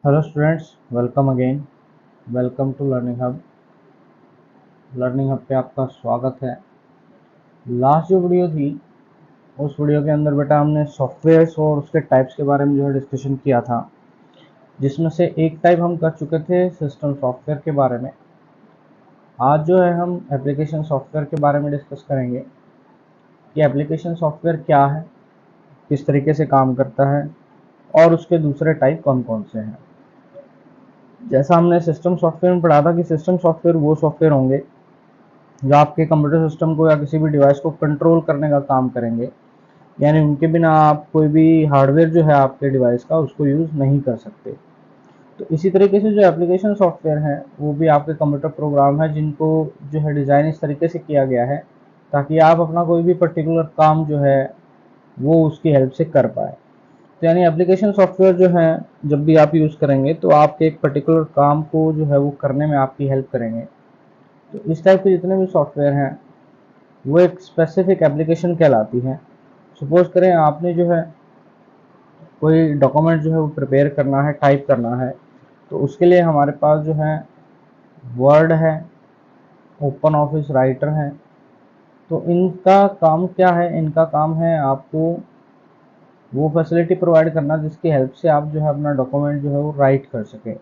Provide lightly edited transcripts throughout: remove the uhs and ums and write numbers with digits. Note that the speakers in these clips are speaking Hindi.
Hello students, welcome again. Welcome to learning hub. Learning hub पे आपका स्वागत है। लास्ट जो वीडियो थी उस वीडियो के अंदर बेटा हमने सॉफ्टवेयर्स और उसके टाइप्स के बारे में जो है डिस्कशन किया था, जिसमें से एक टाइप हम कर चुके थे सिस्टम सॉफ्टवेयर के बारे में। आज जो है हम एप्लीकेशन सॉफ्टवेयर के बारे में डिस्कस करेंगे कि एप्लीकेशन सॉफ्टवेयर क्या है, किस तरीके से काम करता है और उसके दूसरे टाइप कौन कौन से हैं। जैसा हमने सिस्टम सॉफ्टवेयर में पढ़ा था कि सिस्टम सॉफ्टवेयर वो सॉफ्टवेयर होंगे जो आपके कंप्यूटर सिस्टम को या किसी भी डिवाइस को कंट्रोल करने का काम करेंगे, यानी उनके बिना आप कोई भी हार्डवेयर जो है आपके डिवाइस का उसको यूज़ नहीं कर सकते। तो इसी तरीके से जो एप्लीकेशन सॉफ्टवेयर हैं वो भी आपके कंप्यूटर प्रोग्राम है जिनको जो है डिज़ाइन इस तरीके से किया गया है ताकि आप अपना कोई भी पर्टिकुलर काम जो है वो उसकी हेल्प से कर पाए। तो यानी एप्लीकेशन सॉफ्टवेयर जो है जब भी आप यूज़ करेंगे तो आपके एक पर्टिकुलर काम को जो है वो करने में आपकी हेल्प करेंगे। तो इस टाइप के जितने भी सॉफ्टवेयर हैं वो एक स्पेसिफिक एप्लीकेशन कहलाती है। सपोज करें आपने जो है कोई डॉक्यूमेंट जो है वो प्रिपेयर करना है, टाइप करना है, तो उसके लिए हमारे पास जो है वर्ड है, ओपन ऑफिस राइटर है। तो इनका काम क्या है? इनका काम है आपको वो फैसिलिटी प्रोवाइड करना जिसकी हेल्प से आप जो है अपना डॉक्यूमेंट जो है वो राइट कर सकें।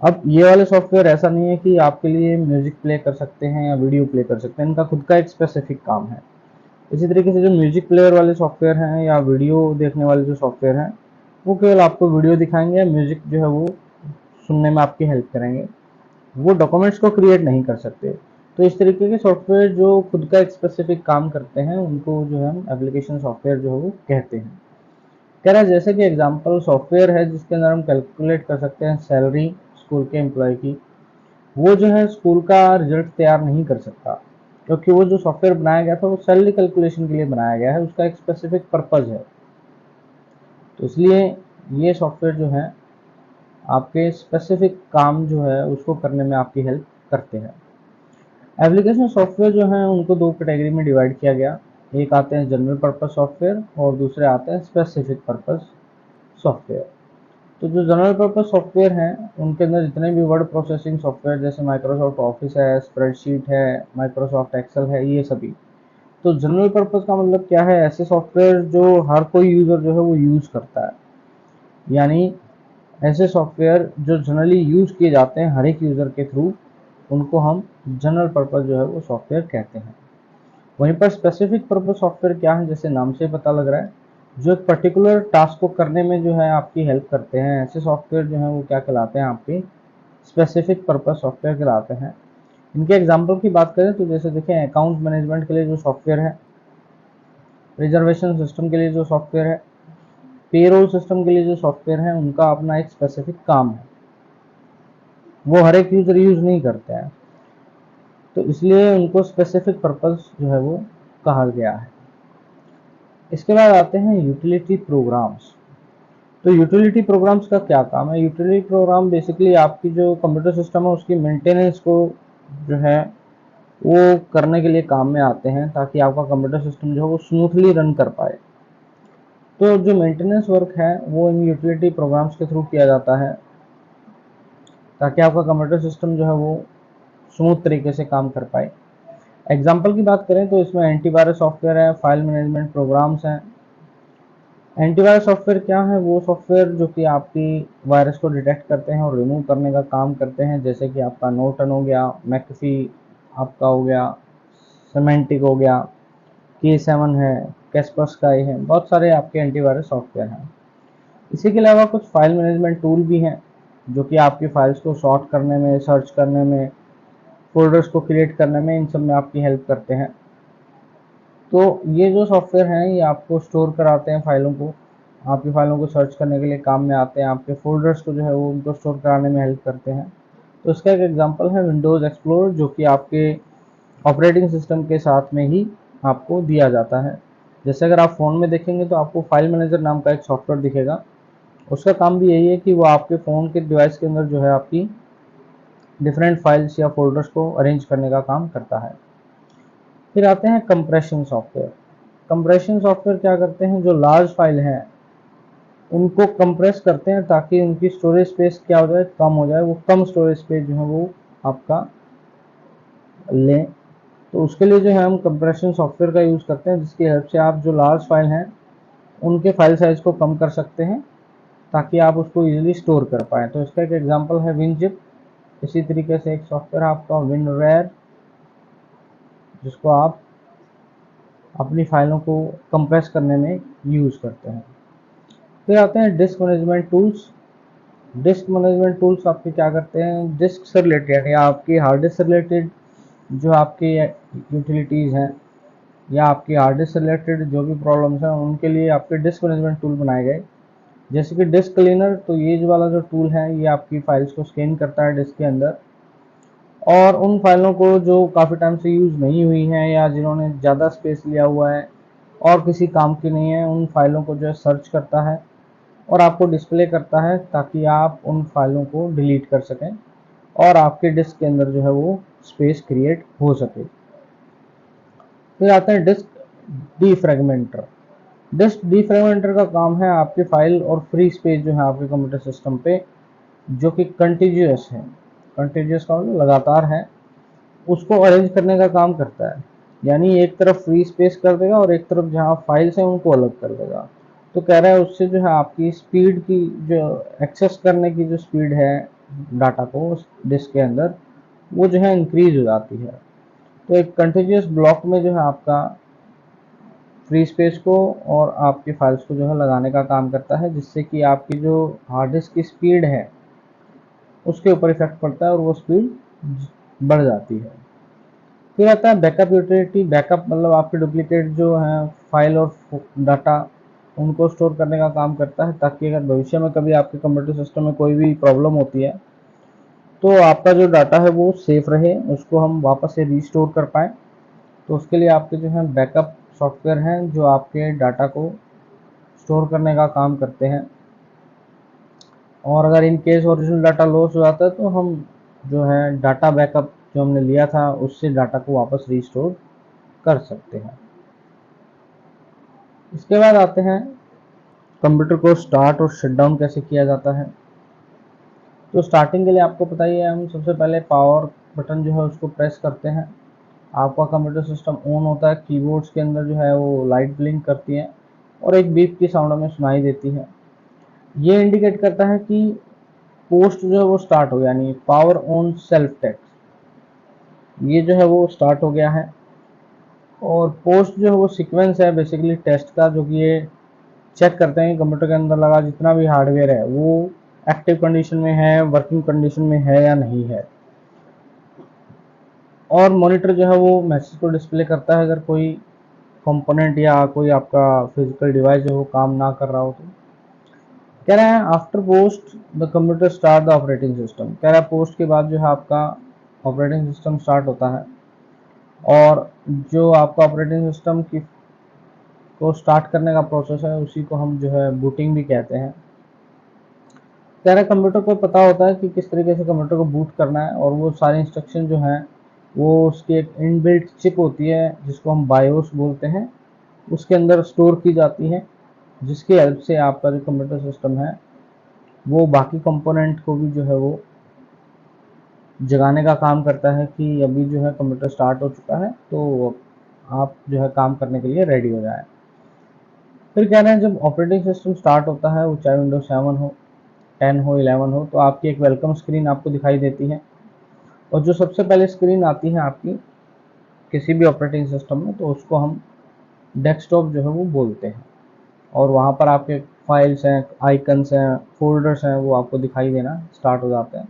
अब ये वाले सॉफ्टवेयर ऐसा नहीं है कि आपके लिए म्यूजिक प्ले कर सकते हैं या वीडियो प्ले कर सकते हैं, इनका खुद का एक स्पेसिफिक काम है। इसी तरीके से जो म्यूजिक प्लेयर वाले सॉफ्टवेयर हैं या वीडियो देखने वाले जो सॉफ्टवेयर हैं वो केवल आपको वीडियो दिखाएंगे या म्यूजिक जो है वो सुनने में आपकी हेल्प करेंगे, वो डॉक्यूमेंट्स को क्रिएट नहीं कर सकते। तो इस तरीके के सॉफ्टवेयर जो खुद का एक स्पेसिफिक काम करते हैं उनको जो है हम एप्लीकेशन सॉफ्टवेयर जो है वो कहते हैं। कह रहा है जैसे कि एग्जाम्पल सॉफ्टवेयर है जिसके अंदर हम कैलकुलेट कर सकते हैं सैलरी स्कूल के एम्प्लॉय की। वो जो है स्कूल का रिजल्ट तैयार नहीं कर सकता क्योंकि वो जो सॉफ्टवेयर बनाया गया था वो सैलरी कैलकुलेशन के लिए बनाया गया है, उसका एक स्पेसिफिक पर्पज़ है। तो इसलिए ये सॉफ्टवेयर जो है आपके स्पेसिफिक काम जो है उसको करने में आपकी हेल्प करते हैं। एप्लीकेशन सॉफ्टवेयर जो है उनको दो कैटेगरी में डिवाइड किया गया। एक आते हैं जनरल पर्पस सॉफ्टवेयर और दूसरे आते हैं स्पेसिफिक पर्पस सॉफ्टवेयर। तो जो जनरल पर्पस सॉफ्टवेयर हैं उनके अंदर जितने भी वर्ड प्रोसेसिंग सॉफ्टवेयर जैसे माइक्रोसॉफ्ट ऑफिस है, स्प्रेडशीट है, माइक्रोसॉफ्ट एक्सेल है, ये सभी। तो जनरल पर्पस का मतलब क्या है? ऐसे सॉफ्टवेयर जो हर कोई यूज़र जो है वो यूज़ करता है, यानी ऐसे सॉफ्टवेयर जो जनरली यूज़ किए जाते हैं हर एक यूज़र के थ्रू, उनको हम जनरल पर्पस जो है वो सॉफ्टवेयर कहते हैं। वहीं पर स्पेसिफिक पर्पस सॉफ्टवेयर क्या है? जैसे नाम से पता लग रहा है, जो एक पर्टिकुलर टास्क को करने में जो है आपकी हेल्प करते हैं, ऐसे सॉफ्टवेयर जो हैं वो क्या कहलाते हैं? आपके स्पेसिफिक पर्पस सॉफ्टवेयर कहलाते हैं। इनके एग्जाम्पल की बात करें तो जैसे देखें अकाउंट मैनेजमेंट के लिए जो सॉफ्टवेयर है, रिजर्वेशन सिस्टम के लिए जो सॉफ्टवेयर है, पेरोल सिस्टम के लिए जो सॉफ्टवेयर है, उनका अपना एक स्पेसिफिक काम है, वो हर एक यूजर यूज नहीं करते हैं, तो इसलिए उनको स्पेसिफिक पर्पस जो है वो कहा गया है। इसके बाद आते हैं यूटिलिटी प्रोग्राम्स। तो यूटिलिटी प्रोग्राम्स का क्या काम है? यूटिलिटी प्रोग्राम बेसिकली आपकी जो कंप्यूटर सिस्टम है उसकी मेंटेनेंस को जो है वो करने के लिए काम में आते हैं ताकि आपका कंप्यूटर सिस्टम जो है वो स्मूथली रन कर पाए। तो जो मेंटेनेंस वर्क है वो इन यूटिलिटी प्रोग्राम्स के थ्रू किया जाता है ताकि आपका कंप्यूटर सिस्टम जो है वो स्मूथ तरीके से काम कर पाए। एग्जाम्पल की बात करें तो इसमें एंटीवायरस सॉफ्टवेयर है, फाइल मैनेजमेंट प्रोग्राम्स हैं। एंटीवायरस सॉफ्टवेयर क्या है? वो सॉफ्टवेयर जो कि आपकी वायरस को डिटेक्ट करते हैं और रिमूव करने का काम करते हैं, जैसे कि आपका नोर्टन हो गया, मैकफी आपका हो गया, सिमेंटिक हो गया, K7 है, कैस्परस्काई है, बहुत सारे आपके एंटीवायरस सॉफ्टवेयर हैं। इसी के अलावा कुछ फाइल मैनेजमेंट टूल भी हैं जो कि आपकी फाइल्स को सॉर्ट करने में, सर्च करने में, फोल्डर्स को क्रिएट करने में, इन सब में आपकी हेल्प करते हैं। तो ये जो सॉफ्टवेयर हैं ये आपको स्टोर कराते हैं फाइलों को, आपकी फाइलों को सर्च करने के लिए काम में आते हैं, आपके फोल्डर्स को जो है वो उनको स्टोर कराने में हेल्प करते हैं। तो इसका एक एग्जांपल है विंडोज़ एक्सप्लोरर जो कि आपके ऑपरेटिंग सिस्टम के साथ में ही आपको दिया जाता है। जैसे अगर आप फ़ोन में देखेंगे तो आपको फाइल मैनेजर नाम का एक सॉफ्टवेयर दिखेगा, उसका काम भी यही है कि वो आपके फ़ोन के डिवाइस के अंदर जो है आपकी डिफरेंट फाइल्स या फोल्डर्स को अरेंज करने का काम करता है। फिर आते हैं कंप्रेशन सॉफ्टवेयर। कंप्रेशन सॉफ्टवेयर क्या करते हैं? जो लार्ज फाइल हैं उनको कंप्रेस करते हैं ताकि उनकी स्टोरेज स्पेस क्या हो जाए, कम हो जाए, वो कम स्टोरेज स्पेस जो है वो आपका लें। तो उसके लिए जो है हम कंप्रेशन सॉफ्टवेयर का यूज़ करते हैं, जिसकी हेल्प से आप जो लार्ज फाइल हैं उनके फाइल साइज को कम कर सकते हैं ताकि आप उसको इजीली स्टोर कर पाएँ। तो इसका एक एग्जांपल है विनजिप। इसी तरीके से एक सॉफ्टवेयर है आपका विनरेयर, जिसको आप अपनी फाइलों को कंप्रेस करने में यूज़ करते हैं। फिर आते हैं disc management tools. Disc management tools आपके क्या करते हैं, डिस्क से रिलेटेड या आपकी हार्ड डिस्क से रिलेटेड जो आपकी यूटिलिटीज़ हैं या आपकी हार्ड डिस्क से रिलेटेड जो भी प्रॉब्लम्स हैं उनके लिए आपके डिस्क मैनेजमेंट टूल बनाए गए। जैसे कि डिस्क क्लीनर, तो ये जो वाला जो टूल है ये आपकी फाइल्स को स्कैन करता है डिस्क के अंदर, और उन फाइलों को जो काफ़ी टाइम से यूज़ नहीं हुई हैं या जिन्होंने ज़्यादा स्पेस लिया हुआ है और किसी काम की नहीं है, उन फाइलों को जो है सर्च करता है और आपको डिस्प्ले करता है ताकि आप उन फाइलों को डिलीट कर सकें और आपके डिस्क के अंदर जो है वो स्पेस क्रिएट हो सके। फिर आते हैं डिस्क डीफ्रैगमेंटर। डिस्क डीफ्रैगमेंटर का काम है आपके फाइल और फ्री स्पेस जो है आपके कंप्यूटर सिस्टम पे, जो कि कंटिन्यूअस है, कंटिन्यूअस का मतलब लगातार है, उसको अरेंज करने का काम करता है। यानी एक तरफ फ्री स्पेस कर देगा और एक तरफ जहाँ फाइल्स हैं उनको अलग कर देगा। तो कह रहा है उससे जो है आपकी स्पीड की जो एक्सेस करने की जो स्पीड है डाटा को उस डिस्क के अंदर, वो जो है इंक्रीज हो जाती है। तो एक कंटिन्यूअस ब्लॉक में जो है आपका फ्री स्पेस को और आपकी फाइल्स को जो है लगाने का काम करता है, जिससे कि आपकी जो हार्ड डिस्क की स्पीड है उसके ऊपर इफेक्ट पड़ता है और वो स्पीड बढ़ जाती है। फिर आता है बैकअप यूटिलिटी। बैकअप मतलब आपके डुप्लीकेट जो हैं फाइल और डाटा उनको स्टोर करने का काम करता है, ताकि अगर भविष्य में कभी आपके कंप्यूटर सिस्टम में कोई भी प्रॉब्लम होती है तो आपका जो डाटा है वो सेफ रहे, उसको हम वापस से रीस्टोर कर पाएँ। तो उसके लिए आपके जो है बैकअप सॉफ्टवेयर हैं जो आपके डाटा को स्टोर करने का काम करते हैं, और अगर in case original data loss हो जाता है तो हम जो है डाटा बैकअप जो हमने लिया था उससे डाटा को वापस रीस्टोर कर सकते हैं। इसके बाद आते हैं कंप्यूटर को स्टार्ट और शट डाउन कैसे किया जाता है। तो स्टार्टिंग के लिए आपको पता ही है, हम सबसे पहले पावर बटन जो है उसको प्रेस करते हैं, आपका कंप्यूटर सिस्टम ऑन होता है, कीबोर्ड्स के अंदर जो है वो लाइट ब्लिंक करती है और एक बीप की साउंड हमें सुनाई देती है। ये इंडिकेट करता है कि पोस्ट जो है वो स्टार्ट हो, यानी पावर ऑन सेल्फ टेक्स्ट, ये जो है वो स्टार्ट हो गया है। और पोस्ट जो है वो सीक्वेंस है बेसिकली टेस्ट का, जो कि ये चेक करते हैं कि कंप्यूटर के अंदर लगा जितना भी हार्डवेयर है वो एक्टिव कंडीशन में है, वर्किंग कंडीशन में है या नहीं है। और मॉनिटर जो है वो मैसेज को डिस्प्ले करता है अगर कोई कंपोनेंट या कोई आपका फिजिकल डिवाइस जो वो काम ना कर रहा हो। तो कह रहा है after post the computer start the operating system. कह रहा है पोस्ट के बाद जो है आपका ऑपरेटिंग सिस्टम स्टार्ट होता है, और जो आपका ऑपरेटिंग सिस्टम की को स्टार्ट करने का प्रोसेस है उसी को हम जो है बूटिंग भी कहते हैं। कह रहा है कंप्यूटर को पता होता है कि किस तरीके से कंप्यूटर को बूट करना है, और वो सारे इंस्ट्रक्शन जो हैं वो उसकी एक इनबिल्ट चिप होती है जिसको हम बायोस बोलते हैं, उसके अंदर स्टोर की जाती है, जिसकी हेल्प से आपका जो कंप्यूटर सिस्टम है वो बाकी कंपोनेंट को भी जो है वो जगाने का काम करता है कि अभी जो है कंप्यूटर स्टार्ट हो चुका है, तो आप जो है काम करने के लिए रेडी हो जाए। फिर कह रहे हैं जब ऑपरेटिंग सिस्टम स्टार्ट होता है, वो चाहे विंडोज 7 हो, 10 हो, 11 हो, तो आपकी एक वेलकम स्क्रीन आपको दिखाई देती है। और जो सबसे पहले स्क्रीन आती है आपकी किसी भी ऑपरेटिंग सिस्टम में, तो उसको हम डेस्कटॉप जो है वो बोलते हैं। और वहाँ पर आपके फाइल्स हैं, आइकन्स हैं, फोल्डर्स हैं, वो आपको दिखाई देना स्टार्ट हो जाते हैं।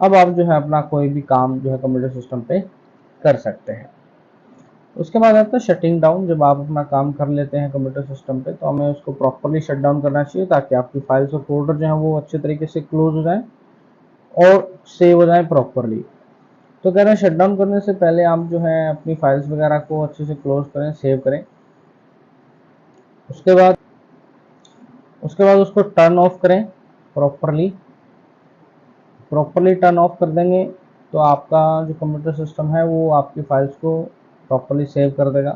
अब आप जो है अपना कोई भी काम जो है कंप्यूटर सिस्टम पे कर सकते हैं। उसके बाद आता है शटिंग डाउन। जब आप अपना काम कर लेते हैं कंप्यूटर सिस्टम पे, तो हमें उसको प्रॉपरली शट डाउन करना चाहिए ताकि आपकी फाइल्स और फोल्डर जो है वो अच्छे तरीके से क्लोज हो जाए और सेव हो जाए प्रॉपरली। तो कह रहे हैं शट डाउन करने से पहले आप जो है अपनी फाइल्स वगैरह को अच्छे से क्लोज करें, सेव करें। उसके बाद उसको टर्न ऑफ करें प्रॉपरली। टर्न ऑफ कर देंगे तो आपका जो कंप्यूटर सिस्टम है वो आपकी फाइल्स को प्रॉपरली सेव कर देगा।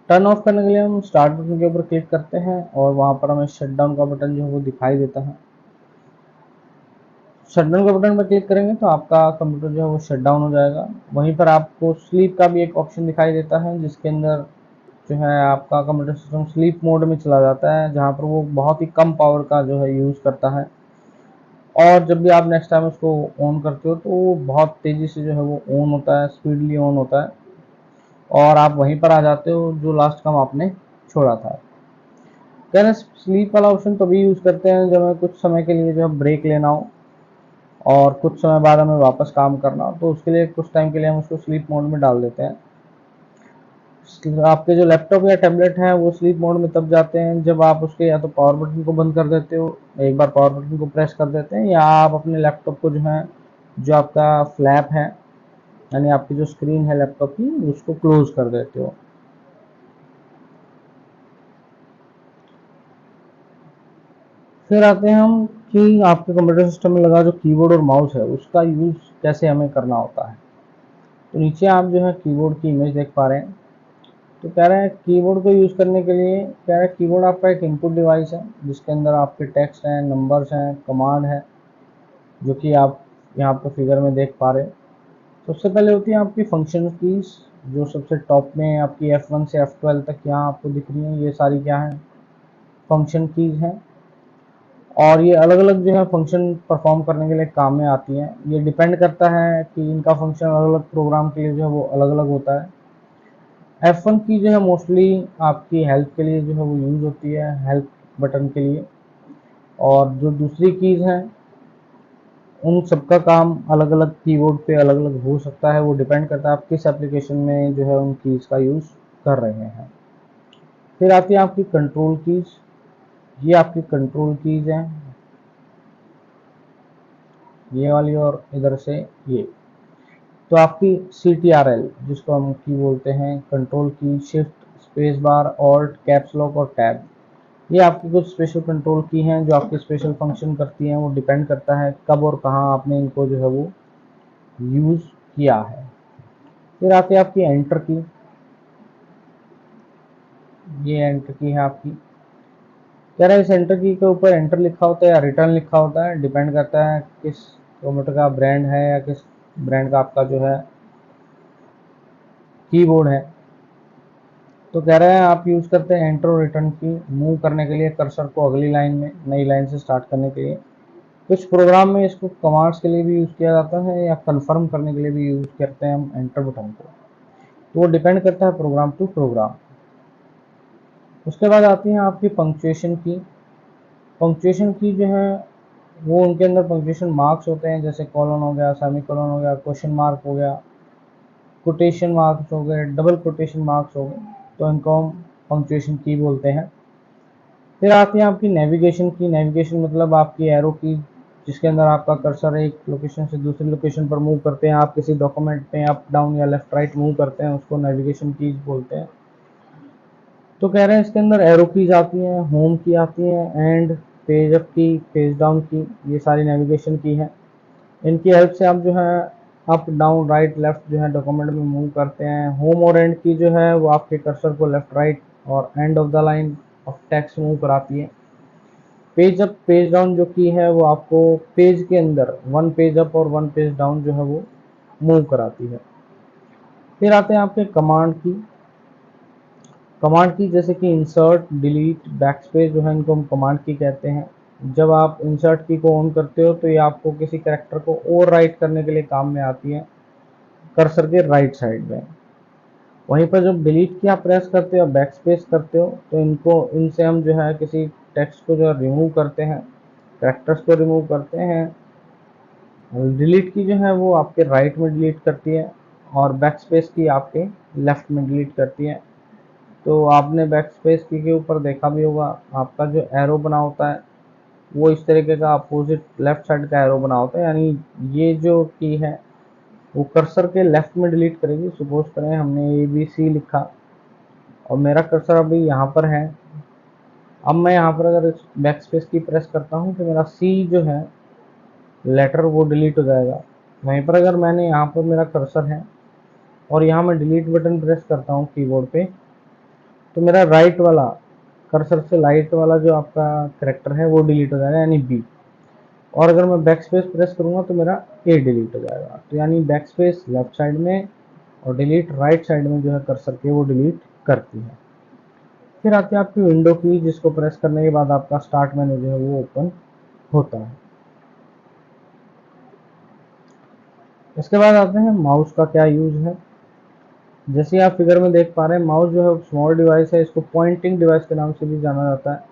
टर्न ऑफ करने के लिए हम स्टार्ट बटन के ऊपर क्लिक करते हैं और वहां पर हमें शट डाउन का बटन जो है वो दिखाई देता है। शट डाउन का बटन पर क्लिक करेंगे तो आपका कंप्यूटर जो है वो शट डाउन हो जाएगा। वहीं पर आपको स्लीप का भी एक ऑप्शन दिखाई देता है, जिसके अंदर जो है आपका कंप्यूटर सिस्टम स्लीप मोड में चला जाता है, जहाँ पर वो बहुत ही कम पावर का जो है यूज़ करता है। और जब भी आप नेक्स्ट टाइम उसको ऑन करते हो तो वो बहुत तेज़ी से जो है वो ऑन होता है, स्पीडली ऑन होता है, और आप वहीं पर आ जाते हो जो लास्ट काम आपने छोड़ा था। कहना स्लीप वाला ऑप्शन तभी यूज़ करते हैं जब हमें कुछ समय के लिए जो है ब्रेक लेना हो और कुछ समय बाद हमें वापस काम करना हो, तो उसके लिए कुछ टाइम के लिए हम उसको स्लीप मोड में डाल देते हैं। आपके जो लैपटॉप या टैबलेट है वो स्लीप मोड में तब जाते हैं जब आप उसके या तो पावर बटन को बंद कर देते हो, एक बार पावर बटन को प्रेस कर देते हैं, या आप अपने लैपटॉप को जो है जो आपका फ्लैप है यानी आपकी जो स्क्रीन है लैपटॉप की उसको क्लोज कर देते हो। फिर आते हैं हम कि आपके कंप्यूटर सिस्टम में लगा जो कीबोर्ड और माउस है उसका यूज़ कैसे हमें करना होता है। तो नीचे आप जो है कीबोर्ड की इमेज देख पा रहे हैं। तो कह रहे हैं कीबोर्ड को यूज़ करने के लिए, कह रहे हैं कीबोर्ड आपका एक इनपुट डिवाइस है जिसके अंदर आपके टेक्स्ट हैं, नंबर्स हैं, कमांड है, जो कि आप यहाँ पर फिगर में देख पा रहे हैं। सबसे पहले होती है आपकी फंक्शन कीज, जो सबसे टॉप में आपकी F1 से F12 तक यहाँ आपको दिख रही हैं, ये सारी क्या है, फंक्शन कीज हैं। और ये अलग अलग जो है फंक्शन परफॉर्म करने के लिए काम में आती हैं। ये डिपेंड करता है कि इनका फंक्शन अलग अलग प्रोग्राम के लिए जो है वो अलग अलग होता है। F1 की जो है मोस्टली आपकी हेल्प के लिए जो है वो यूज़ होती है, हेल्प बटन के लिए। और जो दूसरी कीज़ हैं उन सबका काम अलग अलग कीबोर्ड पे अलग अलग हो सकता है, वो डिपेंड करता है आप किस एप्लीकेशन में जो है उन कीज़ का यूज़ कर रहे हैं। फिर आती है आपकी कंट्रोल कीज़, ये आपकी कंट्रोल कीज़ हैं, ये वाली और इधर से ये। तो आपकी CTRL जिसको हम की बोलते हैं, कंट्रोल की, shift, space bar, alt, caps lock और टैब, ये आपकी कुछ स्पेशल कंट्रोल की हैं जो आपके स्पेशल फंक्शन करती हैं। वो डिपेंड करता है कब और कहाँ आपने इनको जो है वो यूज़ किया है। फिर आती है आपकी एंटर की, ये एंटर की है आपकी। कह रहा है इस एंटर की के ऊपर एंटर लिखा होता है या रिटर्न लिखा होता है, डिपेंड करता है किस कंप्यूटर का ब्रांड है या किस ब्रांड का आपका जो है कीबोर्ड है। तो कह रहे हैं आप यूज़ करते हैं एंटर और रिटर्न की मूव करने के लिए कर्सर को अगली लाइन में, नई लाइन से स्टार्ट करने के लिए। कुछ प्रोग्राम में इसको कमांड्स के लिए भी यूज़ किया जाता है या कन्फर्म करने के लिए भी यूज़ करते हैं हम एंटर बटन को। तो वो डिपेंड करता है प्रोग्राम टू प्रोग्राम। उसके बाद आती है आपकी पंक्चुएशन की। पंक्चुएशन की जो है वो उनके अंदर पंक्चुएशन मार्क्स होते हैं, जैसे कॉलन हो गया, सेमी कॉलन हो गया, क्वेश्चन मार्क हो गया, कोटेशन मार्क्स हो गए, डबल कोटेशन मार्क्स हो गए, तो इनको हम पंक्चुएशन की बोलते हैं। फिर आती है आपकी नेविगेशन की। नेविगेशन मतलब आपकी एरो की, जिसके अंदर आपका कर्सर एक लोकेशन से दूसरी लोकेशन पर मूव करते हैं, आप किसी डॉक्यूमेंट में अप डाउन या लेफ्ट राइट मूव करते हैं, उसको नेविगेशन कीज बोलते हैं। तो कह रहे हैं इसके अंदर एरो कीज आती हैं, होम की आती हैं, एंड, पेज अप की, पेज डाउन की, ये सारी नेविगेशन की है। इनकी हेल्प से आप जो है अप डाउन राइट लेफ्ट जो है डॉक्यूमेंट में मूव करते हैं। होम और एंड की जो है वो आपके कर्सर को लेफ्ट राइट और end of the line of text move कराती है। पेज अप पेज डाउन जो की है वो आपको पेज के अंदर वन पेज अप और वन पेज डाउन जो है वो मूव कराती है। फिर आते हैं आपके कमांड की। कमांड की जैसे कि इंसर्ट, डिलीट, बैकस्पेस जो है इनको हम कमांड की कहते हैं। जब आप इंसर्ट की को ऑन करते हो तो ये आपको किसी कैरेक्टर को ओवर राइट करने के लिए काम में आती है कर्सर के राइट साइड में। वहीं पर जब डिलीट की आप प्रेस करते हो, बैक स्पेस करते हो, तो इनसे हम जो है किसी टेक्स्ट को जो है रिमूव करते हैं, कैरेक्टर्स को रिमूव करते हैं। डिलीट की जो है वो आपके राइट में डिलीट करती है और बैक स्पेस की आपके लेफ्ट में डिलीट करती है। तो आपने बैक स्पेस की के ऊपर देखा भी होगा, आपका जो एरो बना होता है वो इस तरीके का अपोजिट लेफ्ट साइड का एरो बना होता है, यानी ये जो की है वो कर्सर के लेफ्ट में डिलीट करेगी। सपोज करें हमने ABC लिखा और मेरा कर्सर अभी यहाँ पर है। अब मैं यहाँ पर अगर बैक स्पेस की प्रेस करता हूँ तो मेरा C जो है लेटर वो डिलीट हो जाएगा। वहीं पर अगर मैंने यहाँ पर मेरा कर्सर है और यहाँ मैं डिलीट बटन प्रेस करता हूँ कीबोर्ड पे, तो मेरा राइट वाला कर्सर से राइट वाला जो आपका करेक्टर है वो डिलीट हो जाएगा, यानी बी। और अगर मैं बैक स्पेस प्रेस करूँगा तो मेरा ए डिलीट हो जाएगा। तो यानी बैक स्पेस लेफ्ट साइड में और डिलीट राइट साइड में जो है कर्सर के वो डिलीट करती है। फिर आती है आपकी विंडो की, जिसको प्रेस करने के बाद आपका स्टार्ट मेनू जो है वो ओपन होता है। इसके बाद आते हैं माउस का क्या यूज है। जैसे आप फिगर में देख पा रहे हैं, माउस जो है स्मॉल डिवाइस है, इसको पॉइंटिंग डिवाइस के नाम से भी जाना जाता है।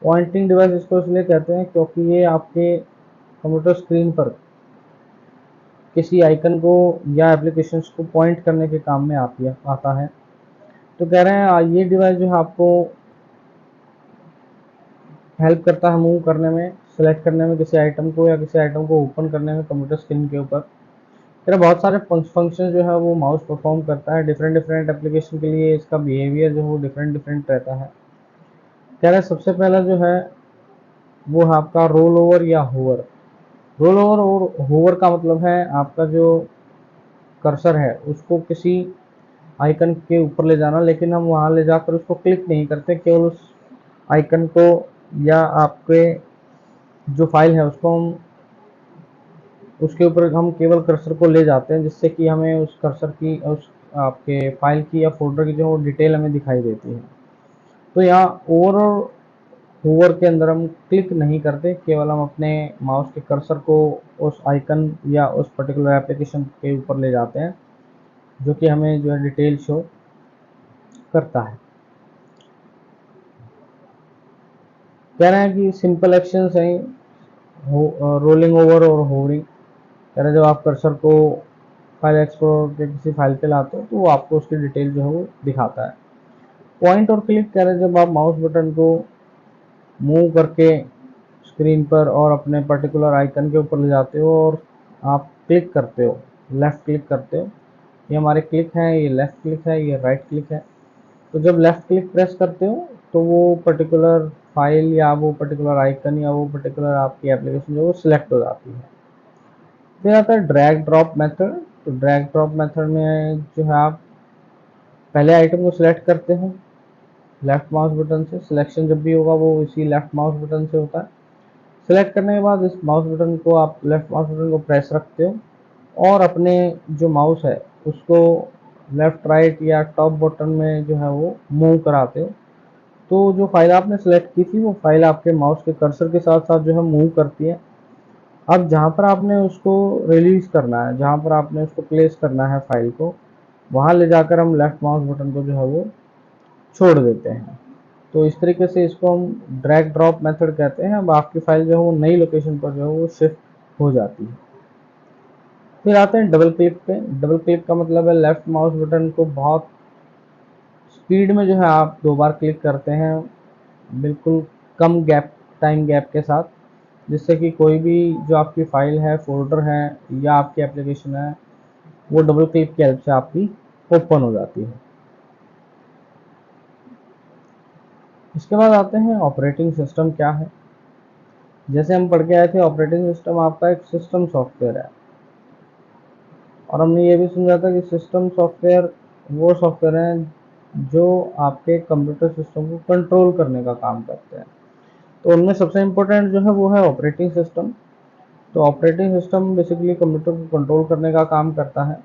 पॉइंटिंग डिवाइस इसको इसलिए कहते हैं क्योंकि ये आपके कंप्यूटर स्क्रीन पर किसी आइकन को या एप्लीकेशंस को पॉइंट करने के काम में आता है। तो कह रहे हैं ये डिवाइस जो है आपको हेल्प करता है मूव करने में, सिलेक्ट करने में किसी आइटम को, या किसी आइटम को ओपन करने में कंप्यूटर स्क्रीन के ऊपर। फिर बहुत सारे फंक्शन जो है वो माउस परफॉर्म करता है। डिफरेंट डिफरेंट एप्लीकेशन के लिए इसका बिहेवियर जो है वो डिफरेंट डिफरेंट रहता है। कह रहे हैं सबसे पहला जो है वो है आपका रोल ओवर या होवर। रोल ओवर और होवर का मतलब है आपका जो कर्सर है उसको किसी आइकन के ऊपर ले जाना, लेकिन हम वहां ले जाकर उसको क्लिक नहीं करते, केवल उस आइकन को या आपके जो फाइल है उसको हम उसके ऊपर हम केवल कर्सर को ले जाते हैं, जिससे कि हमें उस कर्सर की, उस आपके फाइल की या फोल्डर की जो डिटेल हमें दिखाई देती है। तो यहाँ ओवर और होवर के अंदर हम क्लिक नहीं करते, केवल हम अपने माउस के कर्सर को उस आइकन या उस पर्टिकुलर एप्लीकेशन के ऊपर ले जाते हैं, जो कि हमें जो है डिटेल शो करता है। कह रहे हैं कि सिंपल एक्शंस हैं रोलिंग ओवर और होवरिंग। कह रहे हैं जब आप कर्सर को फाइल एक्सप्लोरर के किसी फाइल पे लाते हो तो वो आपको उसकी डिटेल जो है वो दिखाता है। पॉइंट और क्लिक कह रहे हैं जब आप माउस बटन को मूव करके स्क्रीन पर और अपने पर्टिकुलर आइकन के ऊपर ले जाते हो और आप क्लिक करते हो, लेफ़्ट क्लिक करते हो। ये हमारे क्लिक हैं, ये लेफ़्ट क्लिक है, ये राइट क्लिक है। तो जब लेफ़्ट क्लिक प्रेस करते हो तो वो पर्टिकुलर फाइल या वो पर्टिकुलर आइकन या वो पर्टिकुलर आपकी एप्लीकेशन जो वो सिलेक्ट हो जाती है। फिर आता है ड्रैग ड्रॉप मेथड। तो ड्रैग ड्रॉप मेथड में जो है आप पहले आइटम को सिलेक्ट करते हैं लेफ्ट माउस बटन से। सिलेक्शन जब भी होगा वो इसी लेफ्ट माउस बटन से होता है। सिलेक्ट करने के बाद इस माउस बटन को आप लेफ्ट माउस बटन को प्रेस रखते हो और अपने जो माउस है उसको लेफ्ट राइट या टॉप बटन में जो है वो मूव कराते हो। तो जो फाइल आपने सेलेक्ट की थी वो फाइल आपके माउस के कर्सर के साथ साथ जो है मूव करती है। अब जहाँ पर आपने उसको रिलीज करना है, जहाँ पर आपने उसको प्लेस करना है फाइल को, वहाँ ले जाकर हम लेफ्ट माउस बटन को जो है वो छोड़ देते हैं। तो इस तरीके से इसको हम ड्रैग ड्रॉप मेथड कहते हैं। अब आपकी फाइल जो है वो नई लोकेशन पर जो है वो शिफ्ट हो जाती है। फिर आते हैं डबल क्लिक पे। डबल क्लिक का मतलब है लेफ्ट माउस बटन को बहुत स्पीड में जो है आप 2 बार क्लिक करते हैं, बिल्कुल कम गैप, टाइम गैप के साथ, जिससे कि कोई भी जो आपकी फाइल है, फोल्डर है या आपकी एप्लीकेशन है वो डबल क्लिक की हेल्प से आपकी ओपन हो जाती है। इसके बाद आते हैं ऑपरेटिंग सिस्टम क्या है। जैसे हम पढ़ के आए थे, ऑपरेटिंग सिस्टम आपका एक सिस्टम सॉफ्टवेयर है। और हमने ये भी समझा था कि सिस्टम सॉफ्टवेयर वो सॉफ्टवेयर हैं जो आपके कंप्यूटर सिस्टम को कंट्रोल करने का काम करते हैं। तो उनमें सबसे इम्पोर्टेंट जो है वो है ऑपरेटिंग सिस्टम। तो ऑपरेटिंग सिस्टम बेसिकली कंप्यूटर को कंट्रोल करने का काम करता है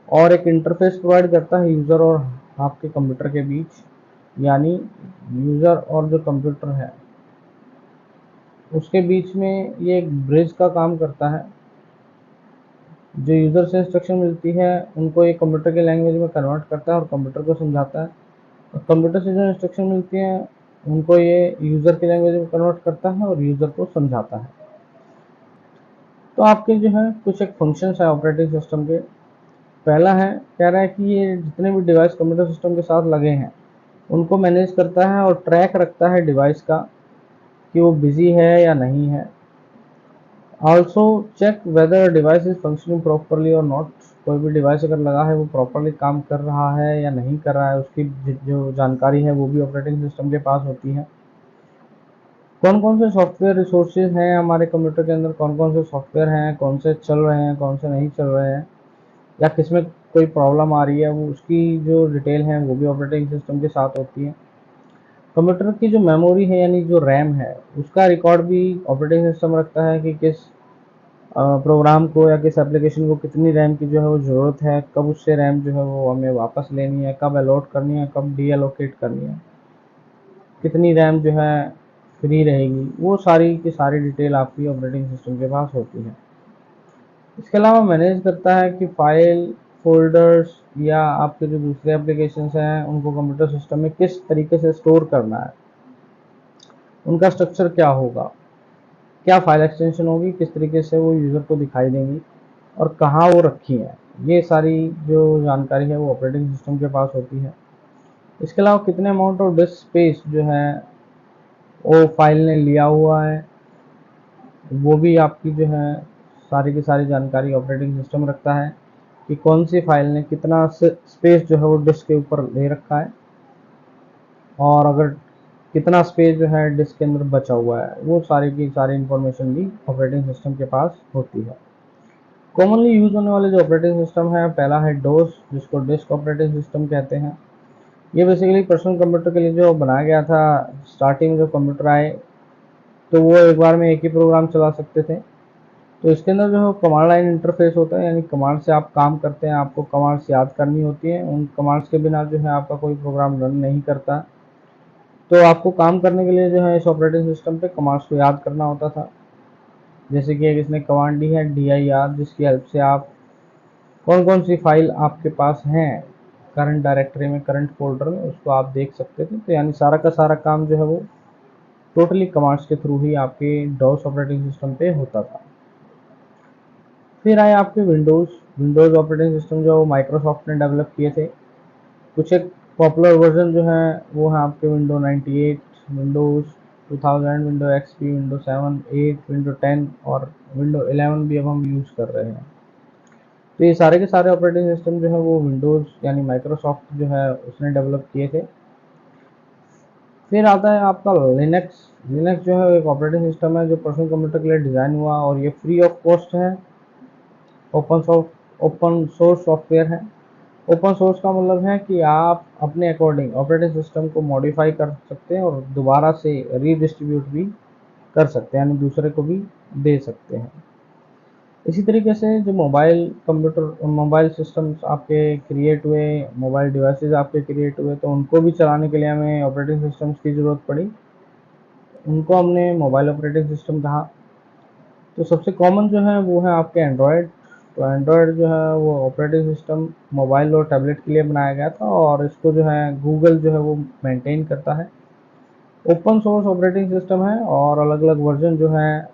और एक इंटरफेस प्रोवाइड करता है यूज़र और आपके कंप्यूटर के बीच, यानी यूज़र और जो कंप्यूटर है उसके बीच में ये एक ब्रिज का काम करता है। जो यूज़र से इंस्ट्रक्शन मिलती है उनको एक कंप्यूटर के लैंग्वेज में कन्वर्ट करता है और कंप्यूटर को समझाता है, और कंप्यूटर से जो इंस्ट्रक्शन मिलती हैं उनको ये यूज़र की लैंग्वेज में कन्वर्ट करता है और यूज़र को समझाता है। तो आपके जो है कुछ एक फंक्शंस है ऑपरेटिंग सिस्टम के। पहला है, कह रहा है कि ये जितने भी डिवाइस कंप्यूटर सिस्टम के साथ लगे हैं उनको मैनेज करता है और ट्रैक रखता है डिवाइस का कि वो बिजी है या नहीं है। Also check whether device is functioning properly और नॉट। कोई भी डिवाइस अगर लगा है वो प्रॉपरली काम कर रहा है या नहीं कर रहा है, उसकी जो जानकारी है वो भी ऑपरेटिंग सिस्टम के पास होती है। कौन कौन से सॉफ्टवेयर रिसोर्सेज हैं हमारे कंप्यूटर के अंदर, कौन कौन से सॉफ्टवेयर हैं, कौन से चल रहे हैं, कौन से नहीं चल रहे हैं, या किस में कोई प्रॉब्लम आ रही है वो उसकी जो डिटेल है वो भी ऑपरेटिंग सिस्टम के साथ होती है। कंप्यूटर की जो मेमोरी है यानी जो रैम है उसका रिकॉर्ड भी ऑपरेटिंग सिस्टम रखता है कि किस प्रोग्राम को या किस एप्लीकेशन को कितनी रैम की जो है वो ज़रूरत है, कब उससे रैम जो है वो हमें वापस लेनी है, कब अलॉट करनी है, कब डी एलोकेट करनी है, कितनी रैम जो है फ्री रहेगी, वो सारी की सारी डिटेल आपकी ऑपरेटिंग सिस्टम के पास होती है। इसके अलावा मैनेज करता है कि फाइल, फोल्डर्स या आपके जो दूसरे एप्लीकेशंस हैं उनको कंप्यूटर सिस्टम में किस तरीके से स्टोर करना है, उनका स्ट्रक्चर क्या होगा, क्या फाइल एक्सटेंशन होगी, किस तरीके से वो यूज़र को दिखाई देंगी और कहाँ वो रखी हैं, ये सारी जो जानकारी है वो ऑपरेटिंग सिस्टम के पास होती है। इसके अलावा कितने अमाउंट ऑफ डिस्क स्पेस जो है वो फाइल ने लिया हुआ है वो भी आपकी जो है सारी की सारी जानकारी ऑपरेटिंग सिस्टम रखता है कि कौन सी फाइल ने कितना स्पेस जो है वो डिस्क के ऊपर ले रखा है और अगर कितना स्पेस जो है डिस्क के अंदर बचा हुआ है, वो सारी की सारी इंफॉर्मेशन भी ऑपरेटिंग सिस्टम के पास होती है। कॉमनली यूज होने वाले जो ऑपरेटिंग सिस्टम है, पहला है डोस जिसको डिस्क ऑपरेटिंग सिस्टम कहते हैं। ये बेसिकली पर्सनल कंप्यूटर के लिए जो बनाया गया था। स्टार्टिंग में जब कंप्यूटर आए तो वो एक बार में एक ही प्रोग्राम चला सकते थे, तो इसके अंदर जो है कमांड लाइन इंटरफेस होता है, यानी कमांड से आप काम करते हैं, आपको कमांड्स याद करनी होती है, उन कमांड्स के बिना जो है आपका कोई प्रोग्राम रन नहीं करता। तो आपको काम करने के लिए जो है इस ऑपरेटिंग सिस्टम पे कमांड्स को याद करना होता था। जैसे कि एक इसने कमांड दी है dir, जिसकी हेल्प से आप कौन कौन सी फाइल आपके पास हैं करंट डायरेक्टरी में, करंट फोल्डर में, उसको आप देख सकते थे। तो यानी सारा का सारा काम जो है वो टोटली कमांड्स के थ्रू ही आपके डॉस ऑपरेटिंग सिस्टम पे होता था। फिर आए आपके विंडोज़ ऑपरेटिंग सिस्टम जो माइक्रोसॉफ्ट ने डेवलप किए थे। कुछ एक पॉपुलर वर्जन जो है वो है आपके window 98, Windows 2000, window XP, window 7, 8, window 10 और विंडो 11 भी अब हम यूज़ कर रहे हैं। तो ये सारे के सारे ऑपरेटिंग सिस्टम जो है वो विंडोज़ यानी माइक्रोसॉफ्ट जो है उसने डेवलप किए थे। फिर आता है आपका लिनक्स। लिनक्स जो है एक ऑपरेटिंग सिस्टम है जो पर्सनल कंप्यूटर के लिए डिज़ाइन हुआ और ये फ्री ऑफ कॉस्ट है, ओपन सोर्स सॉफ्टवेयर है। ओपन सोर्स का मतलब है कि आप अपने अकॉर्डिंग ऑपरेटिंग सिस्टम को मॉडिफाई कर सकते हैं और दोबारा से रीडिस्ट्रीब्यूट भी कर सकते हैं, यानी दूसरे को भी दे सकते हैं। इसी तरीके से जो मोबाइल सिस्टम्स आपके क्रिएट हुए, मोबाइल डिवाइसेस आपके क्रिएट हुए, तो उनको भी चलाने के लिए हमें ऑपरेटिंग सिस्टम्स की ज़रूरत पड़ी। उनको हमने मोबाइल ऑपरेटिंग सिस्टम कहा। तो सबसे कॉमन जो है वो है आपके एंड्रॉयड। तो एंड्रॉयड जो है वो ऑपरेटिंग सिस्टम मोबाइल और टैबलेट के लिए बनाया गया था और इसको जो है गूगल जो है वो मेंटेन करता है। ओपन सोर्स ऑपरेटिंग सिस्टम है और अलग अलग वर्जन जो है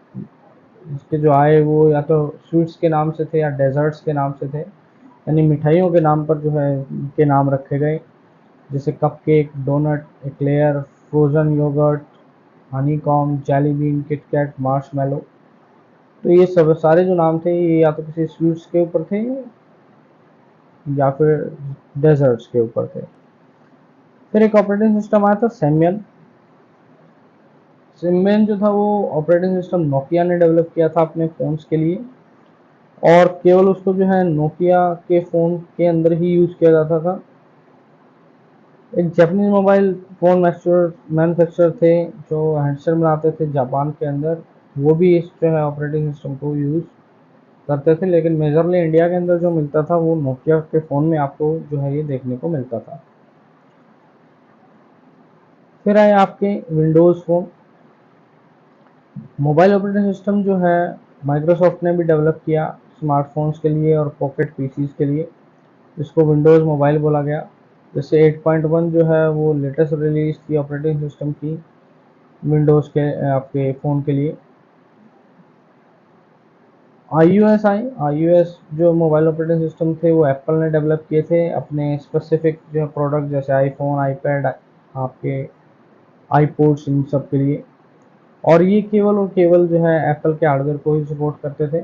इसके जो आए वो या तो स्वीट्स के नाम से थे या डेजर्ट्स के नाम से थे, यानी मिठाइयों के नाम पर जो है इनके नाम रखे गए, जैसे cupcake, donut, eclair, frozen yogurt, honeycomb, jelly bean, KitKat, marshmallow. तो ये सब सारे जो नाम थे ये या तो किसी स्वीट्स के ऊपर थे या फिर डेजर्ट्स के ऊपर थे। फिर एक ऑपरेटिंग सिस्टम आया था सेम्यन। सिम्बियन जो था वो ऑपरेटिंग सिस्टम नोकिया ने डेवलप किया था अपने फ़ोन्स के लिए और केवल उसको जो है नोकिया के फ़ोन के अंदर ही यूज़ किया जाता था। एक जापानीज मोबाइल फ़ोन मैन्युफैक्चरर थे जो हैंडसेट बनाते थे जापान के अंदर, वो भी इस जो है ऑपरेटिंग सिस्टम को यूज़ करते थे, लेकिन मेजरली इंडिया के अंदर जो मिलता था वो नोकिया के फ़ोन में आपको जो है ये देखने को मिलता था। फिर आए आपके Windows phone. Mobile operating system जो है माइक्रोसॉफ्ट ने भी डेवलप किया स्मार्टफोन्स के लिए और पॉकेट पीसीज के लिए, इसको विंडोज़ मोबाइल बोला गया। जैसे 8.1 जो है वो लेटेस्ट रिलीज थी ऑपरेटिंग सिस्टम की विंडोज़ के आपके फ़ोन के लिए। iOS जो मोबाइल ऑपरेटिंग सिस्टम थे वो एप्पल ने डेवलप किए थे अपने स्पेसिफिक जो है प्रोडक्ट, जैसे आईफोन, आईपैड, आपके आईपोड्स, इन सब के लिए। और ये केवल और केवल जो है एप्पल के हार्डवेयर को ही सपोर्ट करते थे।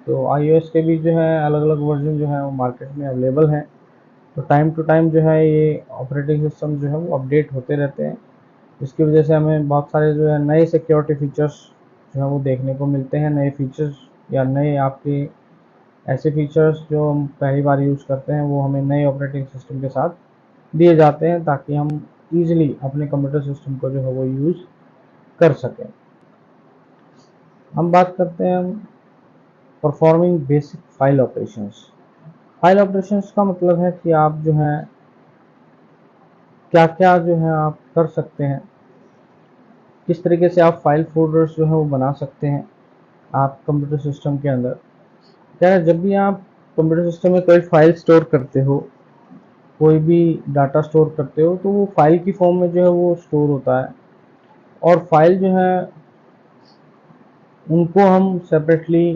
तो iOS के भी जो है अलग अलग वर्जन जो है वो मार्केट में अवेलेबल हैं। तो टाइम टू टाइम जो है ये ऑपरेटिंग सिस्टम जो है वो अपडेट होते रहते हैं, जिसकी वजह से हमें बहुत सारे जो है नए सिक्योरिटी फीचर्स जो है वो देखने को मिलते हैं, नए फीचर्स या नए आपके ऐसे फीचर्स जो हम पहली बार यूज़ करते हैं वो हमें नए ऑपरेटिंग सिस्टम के साथ दिए जाते हैं ताकि हम ईजिली अपने कंप्यूटर सिस्टम को जो है वो यूज़ कर सकें। हम बात करते हैं performing basic file operations. File operations का मतलब है कि आप जो है क्या क्या जो है आप कर सकते हैं, किस तरीके से आप फाइल फोल्डर्स जो है वो बना सकते हैं आप कंप्यूटर सिस्टम के अंदर। क्या है, जब भी आप कंप्यूटर सिस्टम में कोई फाइल स्टोर करते हो, कोई भी डाटा स्टोर करते हो, तो वो फाइल की फॉर्म में जो है वो स्टोर होता है। और फाइल जो है उनको हम सेपरेटली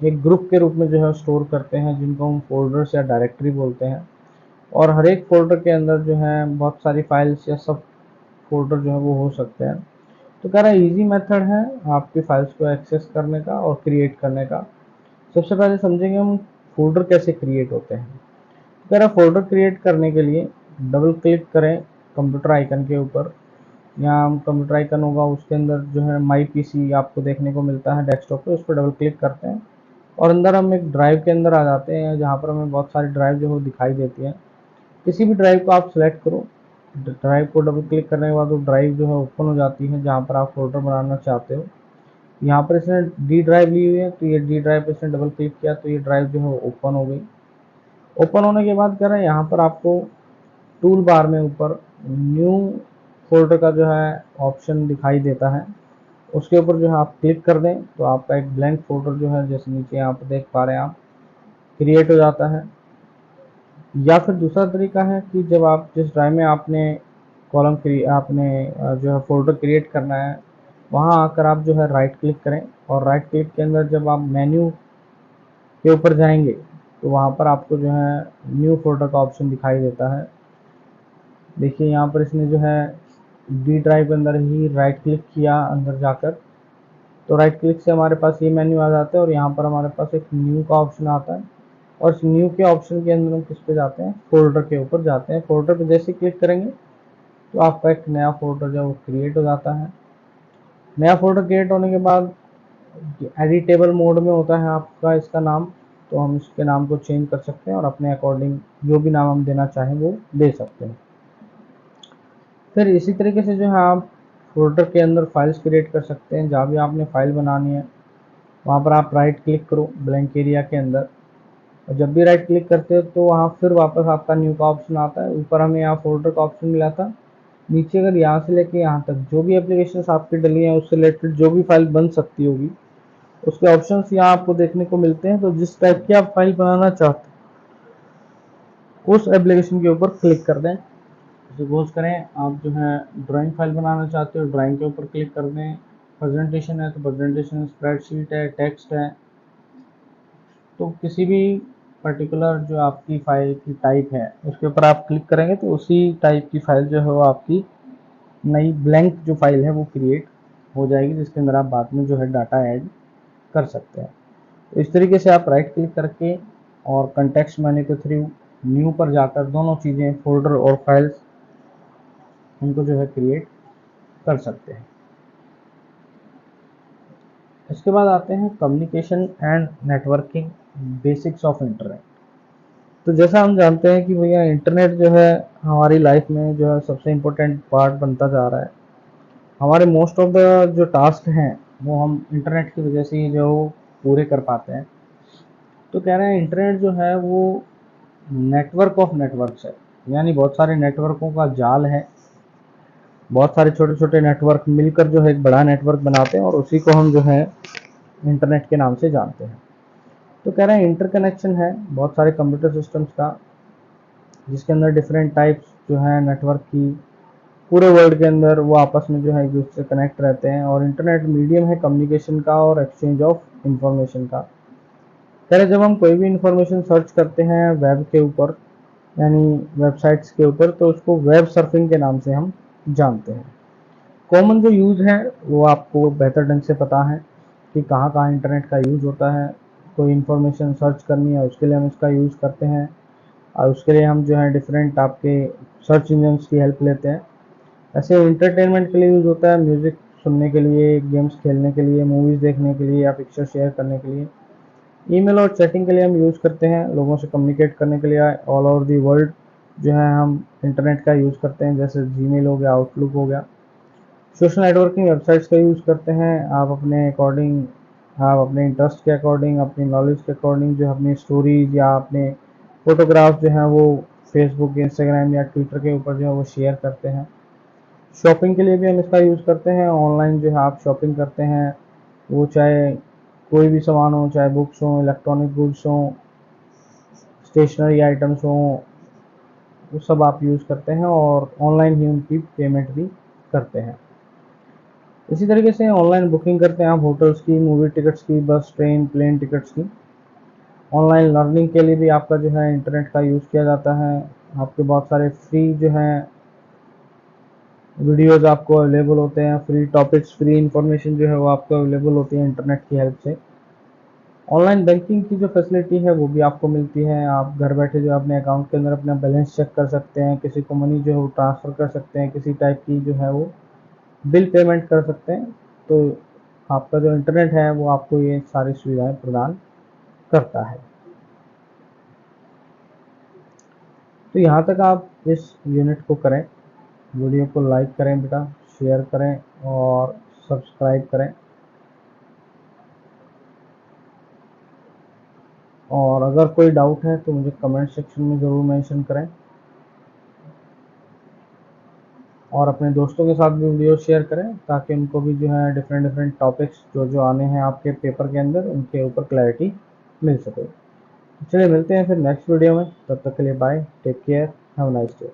एक ग्रुप के रूप में जो है स्टोर करते हैं, जिनको हम फोल्डर्स या डायरेक्टरी बोलते हैं। और हर एक फोल्डर के अंदर जो है बहुत सारी फाइल्स या सब फोल्डर जो है वो हो सकते हैं। तो कह रहा है इजी मेथड है आपकी फाइल्स को एक्सेस करने का और क्रिएट करने का। सबसे पहले समझेंगे हम फोल्डर कैसे क्रिएट होते हैं। कह रहा है फोल्डर क्रिएट करने के लिए डबल क्लिक करें कंप्यूटर आइकन के ऊपर। यहाँ कंप्यूटर आइकन होगा, उसके अंदर जो है माई पीसी आपको देखने को मिलता है डेस्कटॉप पे, उस पर डबल क्लिक करते हैं और अंदर हम एक ड्राइव के अंदर आ जाते हैं, जहाँ पर हमें बहुत सारी ड्राइव जो है दिखाई देती है। किसी भी ड्राइव को आप सिलेक्ट करो, ड्राइव को डबल क्लिक करने के बाद वो ड्राइव जो है ओपन हो जाती है जहाँ पर आप फोल्डर बनाना चाहते हो। यहाँ पर इसने डी ड्राइव ली हुई है, तो ये डी ड्राइव पर इसने डबल क्लिक किया तो ये ड्राइव जो है ओपन हो गई। ओपन होने के बाद कह रहे हैं यहाँ पर आपको टूल बार में ऊपर न्यू फोल्डर का जो है ऑप्शन दिखाई देता है। उसके ऊपर जो है आप क्लिक कर दें तो आपका एक ब्लैंक फोल्डर जो है, जैसे नीचे यहाँ पर देख पा रहे हैं आप, क्रिएट हो जाता है। या फिर दूसरा तरीका है कि जब आप जिस ड्राइव में आपने आपने जो है फोल्डर क्रिएट करना है, वहाँ आकर आप जो है राइट क्लिक करें और राइट क्लिक के अंदर जब आप मेन्यू के ऊपर जाएंगे तो वहाँ पर आपको जो है न्यू फोल्डर का ऑप्शन दिखाई देता है। देखिए यहाँ पर इसने जो है डी ड्राइव के अंदर ही राइट क्लिक किया अंदर जाकर, तो राइट क्लिक से हमारे पास ये मेन्यू आ जाता है और यहाँ पर हमारे पास एक न्यू का ऑप्शन आता है। और इस न्यू के ऑप्शन के अंदर हम किस पे जाते हैं, फोल्डर के ऊपर जाते हैं। फोल्डर पे जैसे क्लिक करेंगे तो आपका एक नया फोल्डर जो है वो क्रिएट हो जाता है। नया फोल्डर क्रिएट होने के बाद एडिटेबल मोड में होता है आपका इसका नाम, तो हम इसके नाम को चेंज कर सकते हैं और अपने अकॉर्डिंग जो भी नाम हम देना चाहें वो दे सकते हैं। फिर इसी तरीके से जो है आप फोल्डर के अंदर फाइल्स क्रिएट कर सकते हैं। जहाँ भी आपने फाइल बनानी है वहाँ पर आप राइट क्लिक करो ब्लैंक एरिया के अंदर, और जब भी राइट क्लिक करते हो तो वहाँ फिर वापस आपका न्यू का ऑप्शन आता है। ऊपर हमें यहाँ फोल्डर का ऑप्शन मिला था, नीचे अगर यहाँ से लेके यहाँ तक जो भी एप्लीकेशंस आपकी डली हैं उससे रिलेटेड जो भी फाइल बन सकती होगी उसके ऑप्शंस यहाँ आपको देखने को मिलते हैं। तो जिस टाइप की आप फाइल बनाना चाहते हैं उस एप्लीकेशन के ऊपर क्लिक कर दें। सपोज करें आप जो है ड्राइंग फाइल बनाना चाहते हो, ड्राइंग के ऊपर क्लिक कर दें। प्रेजेंटेशन है तो प्रेजेंटेशन, स्प्रेडशीट है, टेक्स्ट है, तो किसी भी पर्टिकुलर जो आपकी फाइल की टाइप है उसके ऊपर आप क्लिक करेंगे तो उसी टाइप की फाइल जो है वो आपकी नई ब्लैंक जो फाइल है वो क्रिएट हो जाएगी, जिसके अंदर आप बाद में जो है डाटा ऐड कर सकते हैं। तो इस तरीके से आप राइट क्लिक करके और कंटेक्स्ट मेन्यू के थ्रू न्यू पर जाकर दोनों चीज़ें फोल्डर और फाइल्स उनको जो है क्रिएट कर सकते हैं। इसके बाद आते हैं communication and networking basics of internet. तो जैसा हम जानते हैं कि भैया इंटरनेट जो है हमारी लाइफ में जो है सबसे इम्पोर्टेंट पार्ट बनता जा रहा है। हमारे मोस्ट ऑफ द जो टास्क हैं वो हम इंटरनेट की वजह से ही जो पूरे कर पाते हैं। तो कह रहे हैं इंटरनेट जो है वो नेटवर्क ऑफ नेटवर्क्स है, यानी बहुत सारे नेटवर्कों का जाल है। बहुत सारे छोटे छोटे नेटवर्क मिलकर जो है एक बड़ा नेटवर्क बनाते हैं और उसी को हम जो है इंटरनेट के नाम से जानते हैं। तो कह रहे हैं इंटरकनेक्शन है बहुत सारे कंप्यूटर सिस्टम्स का, जिसके अंदर डिफरेंट टाइप्स जो है नेटवर्क की पूरे वर्ल्ड के अंदर वो आपस में जो है एक दूसरे से कनेक्ट रहते हैं। और इंटरनेट मीडियम है कम्युनिकेशन का और एक्सचेंज ऑफ इंफॉर्मेशन का। कह रहे जब हम कोई भी इंफॉर्मेशन सर्च करते हैं वेब के ऊपर, यानी वेबसाइट्स के ऊपर, तो उसको वेब सर्फिंग के नाम से हम जानते हैं। कॉमन जो यूज़ है वो आपको बेहतर ढंग से पता है कि कहाँ कहाँ इंटरनेट का यूज़ होता है। कोई इन्फॉर्मेशन सर्च करनी है उसके लिए हम इसका यूज़ करते हैं, और उसके लिए हम जो है डिफरेंट आपके सर्च इंजन्स की हेल्प लेते हैं। ऐसे एंटरटेनमेंट के लिए यूज़ होता है, म्यूज़िक सुनने के लिए, गेम्स खेलने के लिए, मूवीज़ देखने के लिए या पिक्चर शेयर करने के लिए। ईमेल और चैटिंग के लिए हम यूज़ करते हैं, लोगों से कम्युनिकेट करने के लिए ऑल ओवर दी वर्ल्ड जो है हम इंटरनेट का यूज़ करते हैं, जैसे जीमेल हो गया, आउटलुक हो गया। सोशल नेटवर्किंग वेबसाइट्स का यूज़ करते हैं, आप अपने अकॉर्डिंग, आप अपने इंटरेस्ट के अकॉर्डिंग, अपनी नॉलेज के अकॉर्डिंग जो अपनी स्टोरीज या अपने फोटोग्राफ जो हैं वो फेसबुक, इंस्टाग्राम या ट्विटर के ऊपर जो है वो शेयर करते हैं। शॉपिंग के लिए भी हम इसका यूज़ करते हैं, ऑनलाइन जो है आप शॉपिंग करते हैं, वो चाहे कोई भी सामान हो, चाहे बुक्स हों, इलेक्ट्रॉनिक गुड्स हों, स्टेशनरी आइटम्स हों, वो सब आप यूज़ करते हैं और ऑनलाइन ही उनकी पेमेंट भी करते हैं। इसी तरीके से ऑनलाइन बुकिंग करते हैं आप होटल्स की, मूवी टिकट्स की, बस, ट्रेन, प्लेन टिकट्स की। ऑनलाइन लर्निंग के लिए भी आपका जो है इंटरनेट का यूज़ किया जाता है। आपके बहुत सारे फ्री जो हैं वीडियोज़ आपको अवेलेबल होते हैं, फ्री टॉपिक्स, फ्री इंफॉर्मेशन जो है वो आपको अवेलेबल होती है इंटरनेट की हेल्प से। ऑनलाइन बैंकिंग की जो फैसिलिटी है वो भी आपको मिलती है, आप घर बैठे जो अपने अकाउंट के अंदर अपना बैलेंस चेक कर सकते हैं, किसी को मनी जो है वो ट्रांसफ़र कर सकते हैं, किसी टाइप की जो है वो बिल पेमेंट कर सकते हैं। तो आपका जो इंटरनेट है वो आपको ये सारी सुविधाएं प्रदान करता है। तो यहाँ तक आप इस यूनिट को करें, वीडियो को लाइक करें बेटा, शेयर करें और सब्सक्राइब करें। और अगर कोई डाउट है तो मुझे कमेंट सेक्शन में ज़रूर मेंशन करें और अपने दोस्तों के साथ भी वीडियो शेयर करें ताकि उनको भी जो है डिफरेंट डिफरेंट टॉपिक्स जो जो आने हैं आपके पेपर के अंदर उनके ऊपर क्लैरिटी मिल सके। चलिए मिलते हैं फिर नेक्स्ट वीडियो में, तब तक के लिए bye, take care, have a nice day.